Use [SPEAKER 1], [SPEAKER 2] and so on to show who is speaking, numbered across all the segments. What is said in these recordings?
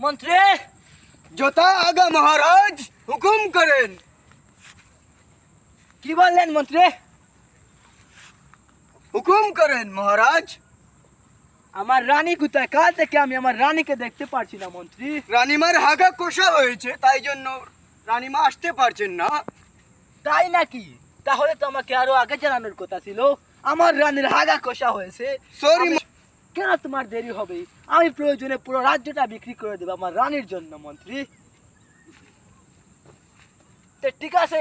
[SPEAKER 1] মন্ত্রী
[SPEAKER 2] जोता आगा महाराज हुकुम करें।
[SPEAKER 1] কি বললেন মন্ত্রী?
[SPEAKER 2] हुकुम करें महाराज।
[SPEAKER 1] আমার রানী কোথায়? কাল থেকে আমি আমার রানীকে দেখতে পারছি না মন্ত্রী।
[SPEAKER 2] রানীমার হাগা কষা হয়েছে, তাই জন্য রানীমা আসতে পারছেন না।
[SPEAKER 1] তাই নাকি? তাহলে তো আমাকে আরো আগে জানানোর কথা ছিল। আমার রানীর হাগা কষা হয়েছে।
[SPEAKER 2] সরি।
[SPEAKER 1] কেন তোমার দেরি হবে? আমি প্রয়োজনে পুরো রাজ্যটা বিক্রি করে দেবো আমার রানীর জন্য মন্ত্রী। তো ঠিক আছে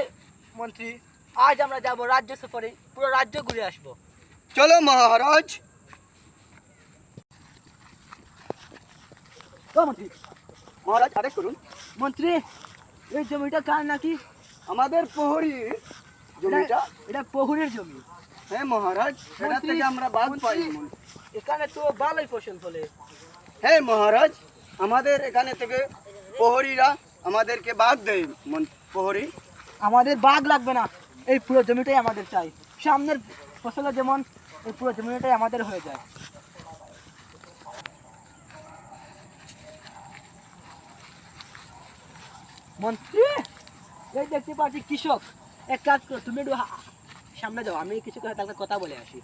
[SPEAKER 1] মন্ত্রী, আজ আমরা যাব রাজ্য সফরে, পুরো রাজ্য ঘুরে আসবো।
[SPEAKER 2] चलो महाराज।
[SPEAKER 1] ও মন্ত্রী,
[SPEAKER 2] महाराज आदेश করুন।
[SPEAKER 1] মন্ত্রী এই জমিটা কার নাকি?
[SPEAKER 2] আমাদের প্রহরী জমিটা।
[SPEAKER 1] এটা প্রহরীর জমি।
[SPEAKER 2] হ্যাঁ মহারাজ, এটা
[SPEAKER 1] মন্ত্রী,
[SPEAKER 2] থেকে আমরা বাদ পাই।
[SPEAKER 1] মন্ত্রী, এখানে তো ভালোই ফসল ফলে।
[SPEAKER 2] হ্যাঁ মহারাজ, আমাদের এখানে থেকে প্রহরীরা আমাদেরকে বাদ দেয়। প্রহরী
[SPEAKER 1] আমাদের বাঘ লাগবে না, এই পুরো জমিটাই আমাদের চাই। সামনের ফসলে যেমন এই পুরো জমিটাই আমাদের হয়ে যায়। মন্ত্রী এই দেখতে পাচ্ছি কৃষক। এক কাজ করো, তুমি একটু সামনে যাও, আমি কৃষকের সাথে একটা কথা বলে আসি।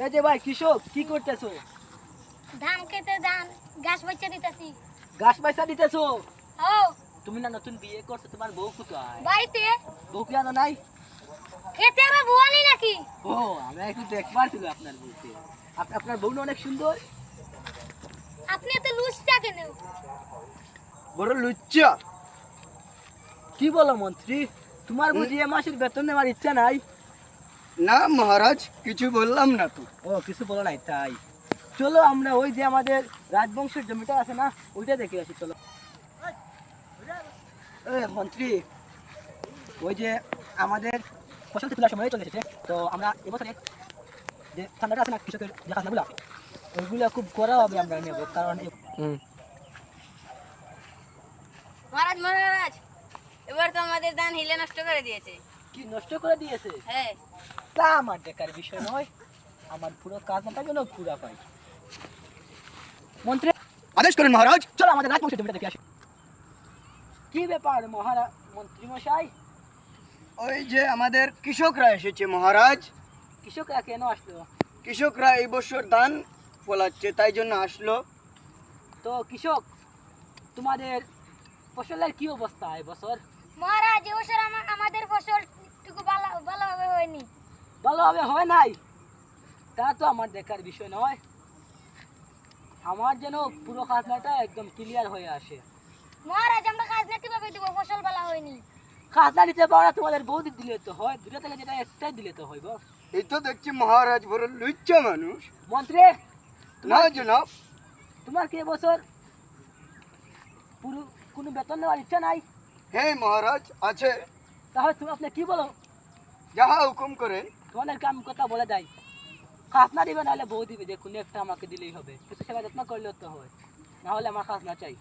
[SPEAKER 1] এই যে ভাই কৃষক, কি করতেছো?
[SPEAKER 3] ধান খেতে ধান গাছ বাচ্চা দিতেছি।
[SPEAKER 1] গাছ পয়সা দিতেছো?
[SPEAKER 3] ও
[SPEAKER 1] তুমি না নতুন বিয়ে করছো, তোমার বউ কোথায়?
[SPEAKER 3] বাড়িতে
[SPEAKER 1] বউ কি আনো নাই?
[SPEAKER 3] খেতে আবার বুয়ানি নাকি?
[SPEAKER 1] ও আমি একটু দেখবার ছিল আপনার বউকে। আপনার বউ না অনেক সুন্দর।
[SPEAKER 3] আপনি এত লুচটা কেন?
[SPEAKER 2] বড় লুচ্চা।
[SPEAKER 1] কি বলো মন্ত্রী, তোমার বুঝি এ মাসের বেতন নেওয়ার ইচ্ছা নাই?
[SPEAKER 2] না মহারাজ, কিছু বললাম না তো।
[SPEAKER 1] ও কিছু বলো নাই তাই? চলো আমরা ওই যে আমাদের রাজবংশের জমিটা আছে না, ওইটা দেখে আসি চলো। মন্ত্রী ওই যে আমাদের ফসল তোলার সময় চলে এসেছে, তো আমরা এবছরে যে ঠান্ডাটা আছে না, কৃষকের যে খাজনাগুলো ওইগুলো খুব করা হবে আমরা নেব, কারণ
[SPEAKER 3] মহারাজ মহারাজ, এবার তো আমাদের ধান হিলে নষ্ট করে দিয়েছে।
[SPEAKER 1] কি নষ্ট করে দিয়েছে?
[SPEAKER 3] হ্যাঁ।
[SPEAKER 1] তা আমার দেখার বিষয় নয়, আমার পুরো কাজটা যেন পুরা পাই। মন্ত্রী
[SPEAKER 2] আদেশ করেন মহারাজ।
[SPEAKER 1] চলো আমাদের রাজবংশের জমিটা দেখে আসি। কি ব্যাপার মন্ত্রী মশাই?
[SPEAKER 2] ওই যে আমাদের কৃষকরা এসেছে মহারাজ।
[SPEAKER 1] কৃষকরা কেন আসলো?
[SPEAKER 2] কৃষকরা এই বছর ধান ফলাচ্ছে, তাই জন্য আসলো।
[SPEAKER 1] তো কৃষক, তোমাদের ফসলের কি অবস্থা এই বছর?
[SPEAKER 3] মহারাজ এবছর আমাদের ফসল টুকু ভালোভাবে হয়নি।
[SPEAKER 1] ভালোভাবে হয় নাই? তা তো আমার দেখার বিষয় নয়, আমার যেন পুরো খাজনাটা একদম ক্লিয়ার হয়ে আসে।
[SPEAKER 3] মহারাজ আমরা খাজনা কিভাবে দিব? ফসল ভালো হয়নি।
[SPEAKER 1] খাজনা দিতে পারো না, তোমাদের বৌদি দিলে তো হয়, দুটো থেকে যেটা একটাই দিলে তো হইব।
[SPEAKER 2] এই তো দেখছি মহারাজ বড় লুচ্চা মানুষ।
[SPEAKER 1] মন্ত্রী
[SPEAKER 2] না জনাব।
[SPEAKER 1] তোমার কি এবছর পুরো কোনো বেতন নেওয়ার ইচ্ছা নাই?
[SPEAKER 2] হ্যাঁ মহারাজ আছে।
[SPEAKER 1] তাহলে তুমি আপনি কি বলো?
[SPEAKER 2] যাহা হুকুম করেন।
[SPEAKER 1] তোমাদেরকে আমি কথা বলে যাই, খাজনা দিবে নাহলে বউ দিবে, যে কোনো একটা আমাকে দিলেই হবে, কিন্তু সেবা যত্ন করলেও তো হয়, নাহলে আমার খাজনা চাই।